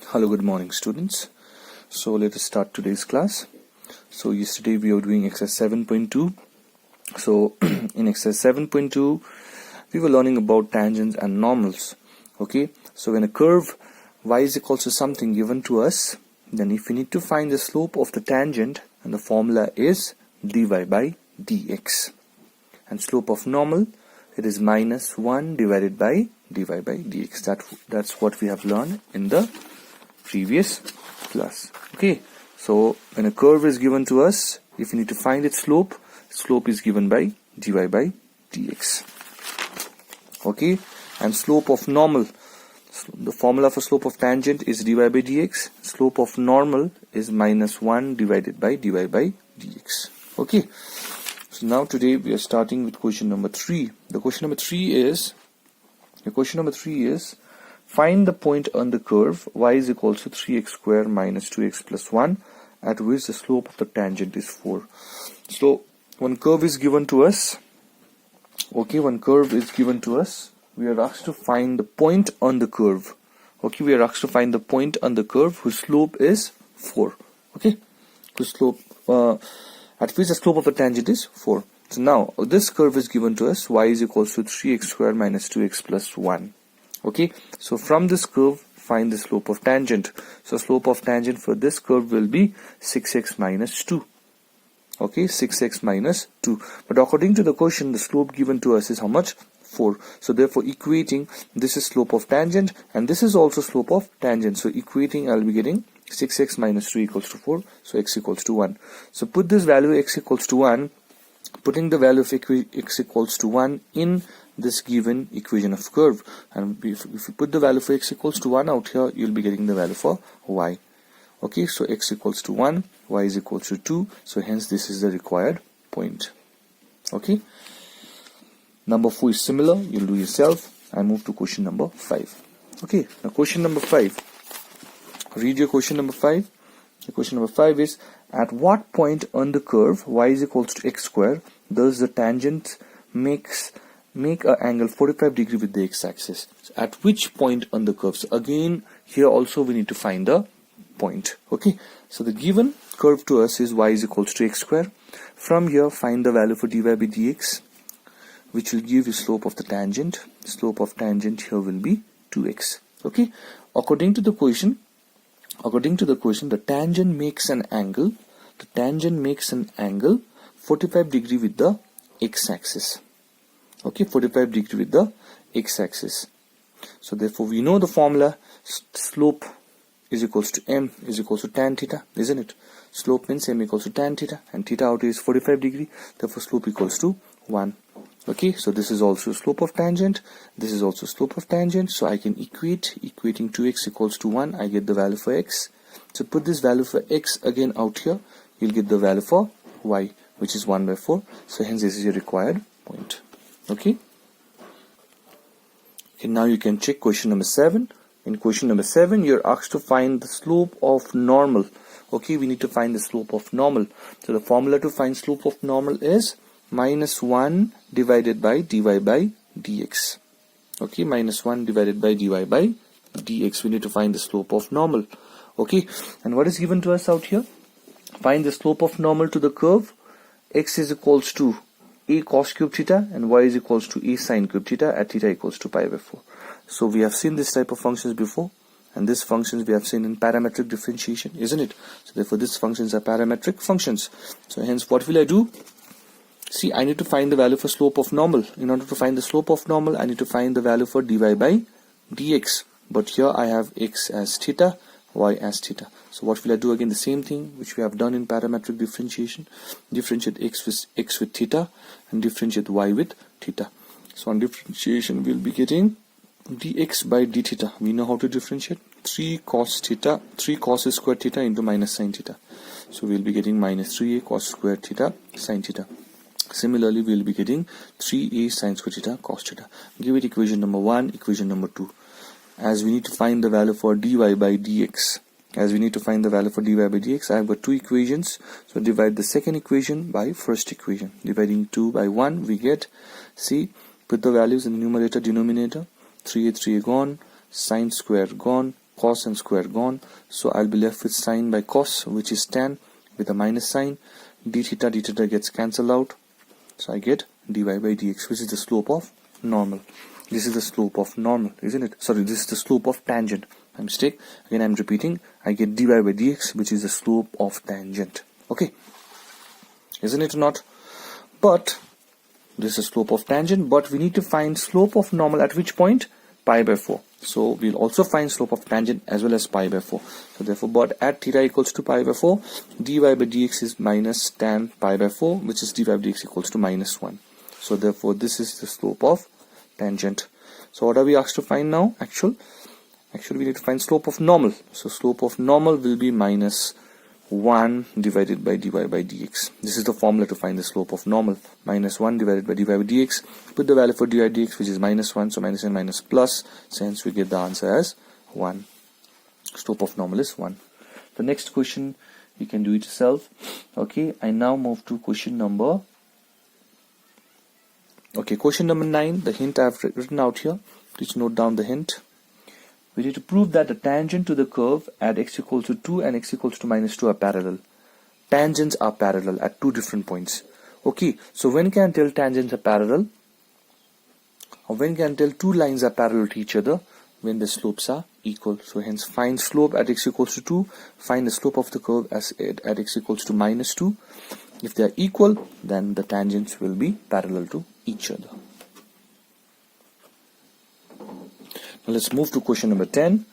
Hello, good morning, students. So let us start today's class. So yesterday we were doing exercise 7.2. So in exercise 7.2 we were learning about tangents and normals. Okay, so when a curve y is equal to something given to us, then if we need to find the slope of the tangent, and the formula is dy by dx, and slope of normal, it is minus 1 divided by dy by dx. That's what we have learned in the previous class. Okay, so when a curve is given to us, if we need to find its slope is given by dy by dx. Okay, and slope of normal, the formula for slope of tangent is dy by dx. Slope of normal is minus 1 divided by dy by dx. Okay, so now today we are starting with question number 3. The question number 3 is find the point on the curve y is equal to 3x square minus 2x plus 1 at which the slope of the tangent is 4. So when curve is given to us, we are asked to find the point on the curve. Okay, we are asked to find the point on the curve whose slope is 4. Okay, whose slope at which the slope of the tangent is 4. So now this curve is given to us, y is equal to 3x square minus 2x plus 1. Okay, so from this curve find the slope of tangent. So slope of tangent for this curve will be 6x minus 2. Okay, 6x minus 2. But according to the question, the slope given to us is how much? 4. So therefore equating, this is slope of tangent and this is also slope of tangent. So equating, I'll be getting 6x minus 2 equals to 4. So x equals to 1. So put this value x equals to 1. Putting the value of x equals to 1 in this given equation of curve, and if you put the value for x equals to 1 out here, you'll be getting the value for y. Okay, so x equals to 1, y is equal to 2, so hence this is the required point. Okay, number 4 is similar, you'll do yourself. I move to question number 5. Okay, now question number 5, read your question number 5. The question number 5 is, at what point on the curve y is equals to x square does the tangent make an angle 45 degree with the x-axis? So at which point on the curve? So again here also we need to find the point. Okay, so the given curve to us is y is equals to x square. From here find the value for dy by dx, which will give you slope of the tangent. Slope of tangent here will be 2x. Okay, according to the question, the tangent makes an angle 45 degree with the x-axis. Okay, 45 degree with the x-axis. So therefore we know the formula, slope is equals to m is equals to tan theta, isn't it? Slope means m equals to tan theta, and theta out is 45 degree, therefore slope equals to 1. Okay, so this is also slope of tangent, this is also slope of tangent, so I can equating 2x equals to 1, I get the value for x. So put this value for x again out here, you'll get the value for y, which is 1 by 4, so hence this is your required point. Okay, now you can check question number 7. In question number 7, you're asked to find the slope of normal. Okay, we need to find the slope of normal. So the formula to find slope of normal is minus 1 divided by dy by dx. Okay, minus 1 divided by dy by dx. We need to find the slope of normal. Okay, and what is given to us out here? Find the slope of normal to the curve. X is equals to a cos cube theta and y is equals to a sin cube theta at theta equals to pi by 4. So we have seen this type of functions before, and these functions we have seen in parametric differentiation, isn't it? So therefore these functions are parametric functions. So hence what will I do? See, I need to find the value for slope of normal. In order to find the slope of normal, I need to find the value for dy by dx. But here I have x as theta, y as theta. So what will I do? Again the same thing which we have done in parametric differentiation. Differentiate x with theta and differentiate y with theta. So on differentiation we'll be getting dx by d theta. We know how to differentiate. 3 cos square theta into minus sin theta. So we'll be getting minus 3a cos square theta sin theta. Similarly we'll be getting 3a sin square theta cos theta. Give it equation number 1, equation number 2. As we need to find the value for dy by dx, I have got two equations, so divide the second equation by first equation. Dividing 2 by 1 we get, see, put the values in the numerator denominator, 3a gone, sine square gone, cos and square gone, so I'll be left with sine by cos, which is tan with a minus sign. D theta gets cancelled out, so I get dy by dx, which is the slope of normal. This is the slope of normal, isn't it? Sorry, this is the slope of tangent. My mistake. Again, I'm repeating. I get dy by dx, which is the slope of tangent. Okay, isn't it or not? But this is slope of tangent, but we need to find slope of normal at which point? Pi by 4. So we'll also find slope of tangent as well as pi by 4. So therefore, but at theta equals to pi by 4, dy by dx is minus tan pi by 4, which is dy by dx equals to minus 1. So therefore, this is the slope of tangent. So what are we asked to find now? Actually we need to find slope of normal. So slope of normal will be minus 1 divided by dy by dx. This is the formula to find the slope of normal. Minus 1 divided by dy by dx. Put the value for dy by dx, which is minus 1. So minus and minus plus. So hence we get the answer as 1. Slope of normal is 1. The next question, you can do it yourself. Okay, I now move to question number 9. The hint I have written out here. Please note down the hint. We need to prove that the tangent to the curve at x equals to 2 and x equals to minus 2 are parallel. Tangents are parallel at two different points. Okay, so when can I tell tangents are parallel? Or when can I tell two lines are parallel to each other? When the slopes are equal. So hence find slope at x equals to 2. Find the slope of the curve at x equals to minus 2. If they are equal, then the tangents will be parallel to each other. Now let's move to question number 10.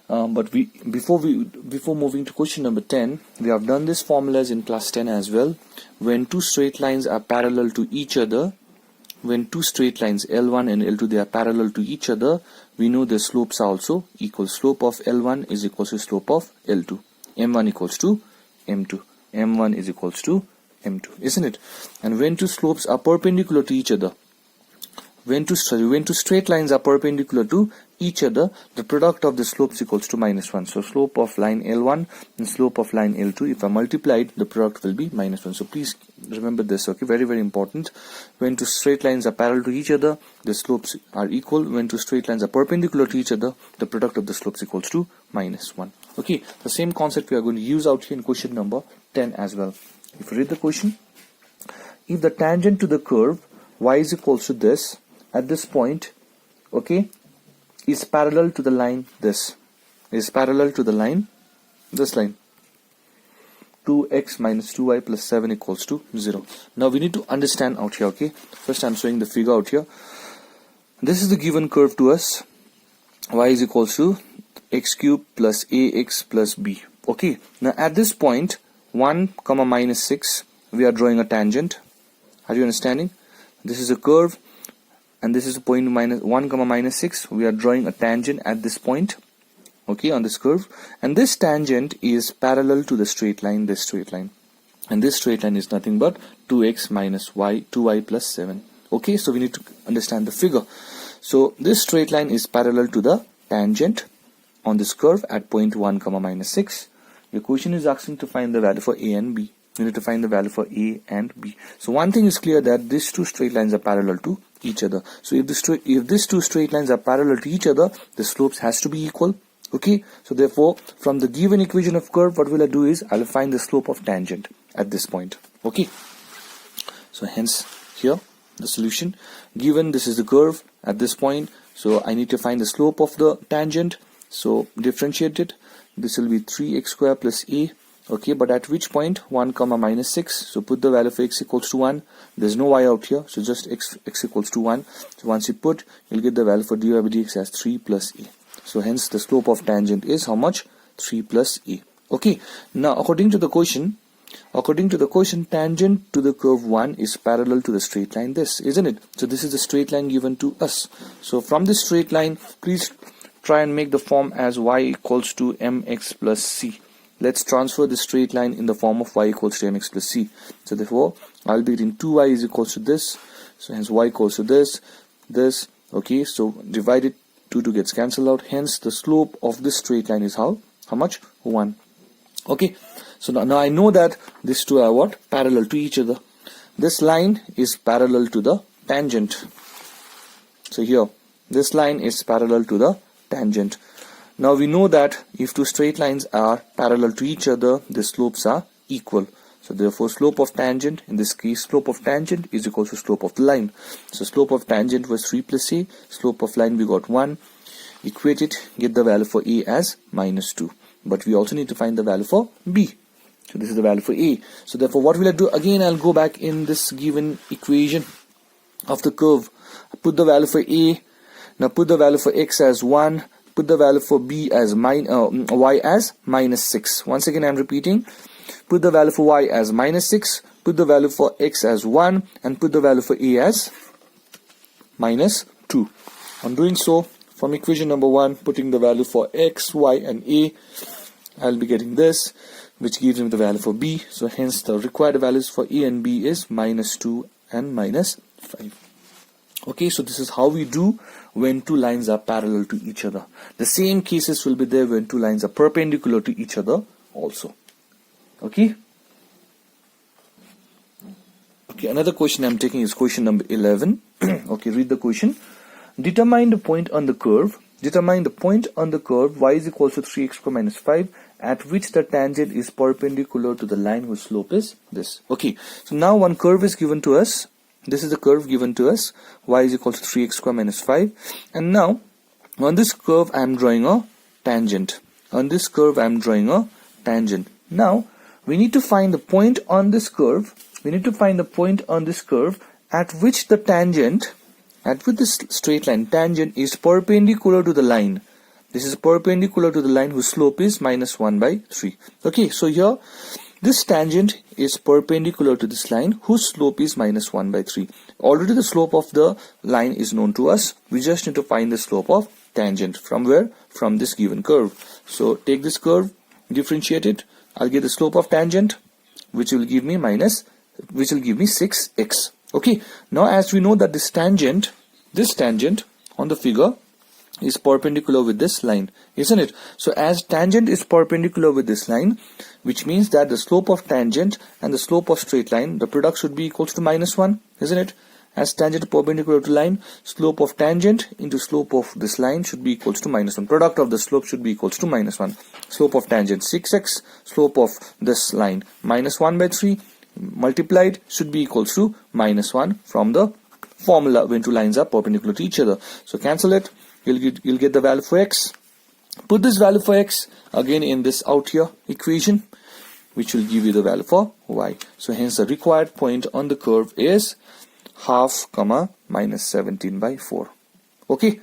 But before moving to question number 10, we have done these formulas in class 10 as well. When two straight lines are parallel to each other, when two straight lines L1 and L2 they are parallel to each other, we know the slopes are also equal. Slope of L1 is equal to slope of L2. M1 equals to M2. M1 is equals to M2, isn't it? And when two slopes are perpendicular to each other, when two straight lines are perpendicular to each other, the product of the slopes equals to minus 1. So slope of line L1 and slope of line L2, if I multiply it, the product will be minus 1. So please remember this, okay? Very, very important. When two straight lines are parallel to each other, the slopes are equal. When two straight lines are perpendicular to each other, the product of the slopes equals to minus 1. Okay, the same concept we are going to use out here in question number 10 as well. If you read the question, if the tangent to the curve y is equals to this at this point, okay, is parallel to the line this line 2x minus 2y plus 7 equals to 0. Now we need to understand out here, okay? First I'm showing the figure out here. This is the given curve to us. Y is equals to x cube plus ax plus b. Okay, now at this point 1 comma minus 6 we are drawing a tangent. Are you understanding? This is a curve and this is a point minus 1 comma minus 6. We are drawing a tangent at this point, okay, on this curve, and this tangent is parallel to the straight line, this straight line, and this straight line is nothing but 2x minus y, 2y plus 7. Okay, so we need to understand the figure. So this straight line is parallel to the tangent on this curve at point 1 comma minus 6. Your question is asking to find the value for a and b. You need to find the value for a and b. So one thing is clear, that these two straight lines are parallel to each other. So if these two straight lines are parallel to each other, the slopes has to be equal. Okay, so therefore from the given equation of curve, what will I do is I'll find the slope of tangent at this point. Okay, so hence here the solution, given this is the curve at this point, so I need to find the slope of the tangent. So differentiate it. This will be 3x square plus a. Okay, but at which point 1 comma minus 6. So put the value for x equals to 1. There's no y out here, so just x equals to 1. So once you put, you'll get the value for dy by dx as 3 plus a. So hence the slope of tangent is how much? 3 plus a. Okay, now according to the question, tangent to the curve 1 is parallel to the straight line this, isn't it? So this is the straight line given to us. So from this straight line, please try and make the form as y equals to mx plus c. Let's transfer the straight line in the form of y equals to mx plus c. So therefore, I'll be getting 2y is equals to this. So hence y equals to this. Okay, so divided 2 gets cancelled out. Hence the slope of this straight line is how much? 1. Okay, so now I know that these two are what? Parallel to each other. This line is parallel to the tangent. So here, this line is parallel to the tangent. Now we know that if two straight lines are parallel to each other, the slopes are equal. So therefore slope of tangent, in this case slope of tangent is equal to slope of the line. So slope of tangent was 3 plus a, slope of line we got 1. Equate it, get the value for a as minus 2. But we also need to find the value for b. So this is the value for a. So therefore what will I do? Again I'll go back in this given equation of the curve. I put the value for a. Now put the value for x as 1. Put the value for b as y as minus 6. Once again I'm repeating. Put the value for y as minus 6. Put the value for x as 1. And put the value for a as minus 2. On doing so, from equation number 1, putting the value for x, y and a, I'll be getting this, which gives me the value for b. So hence the required values for a and b is minus 2 and minus 5. Okay, so this is how we do when two lines are parallel to each other. The same cases will be there when two lines are perpendicular to each other also. Okay. Okay, another question I'm taking is question number 11. Okay, read the question. Determine the point on the curve. Determine the point on the curve y is equal to 3x square minus 5 at which the tangent is perpendicular to the line whose slope is this. Okay, so now one curve is given to us. This is the curve given to us. Y is equal to 3x square minus 5. And now on this curve I am drawing a tangent. On this curve I am drawing a tangent. Now we need to find the point on this curve. We need to find the point on this curve at which the tangent, at which this straight line tangent is perpendicular to the line. This is perpendicular to the line whose slope is minus 1 by 3. Okay, so here this tangent is perpendicular to this line whose slope is minus 1 by 3. Already the slope of the line is known to us. We just need to find the slope of tangent. From where? From this given curve. So take this curve, differentiate it. I'll get the slope of tangent, which will give me 6x. Okay, now as we know that this tangent on the figure is perpendicular with this line, isn't it? So as tangent is perpendicular with this line, which means that the slope of tangent and the slope of straight line, the product should be equal to minus 1, isn't it? As tangent perpendicular to line, slope of tangent into slope of this line should be equals to minus 1. Product of the slope should be equals to minus 1. Slope of tangent 6x, slope of this line minus 1 by 3, multiplied should be equals to minus 1 from the formula when two lines are perpendicular to each other. So cancel it. You'll get the value for x. Put this value for x again in this out here equation, which will give you the value for y. So hence the required point on the curve is half comma minus 17 by 4. Okay,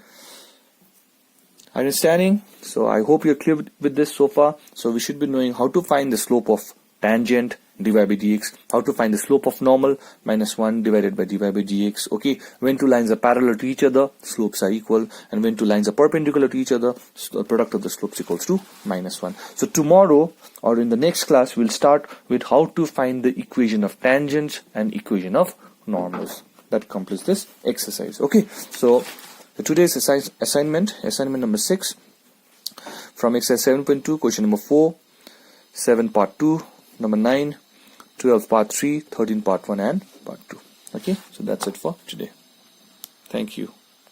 understanding? So I hope you're clear with this so far. So we should be knowing how to find the slope of tangent dy by dx, how to find the slope of normal minus 1 divided by dy by dx. Okay, when two lines are parallel to each other, slopes are equal, and when two lines are perpendicular to each other, the product of the slopes equals to minus 1. So tomorrow or in the next class we'll start with how to find the equation of tangents and equation of normals. That completes this exercise. Okay, so today's assignment number 6 from exercise 7.2, question number 4, 7 part 2, number 9, 12 part 3, 13 part 1 and part 2. Okay, so that's it for today. Thank you.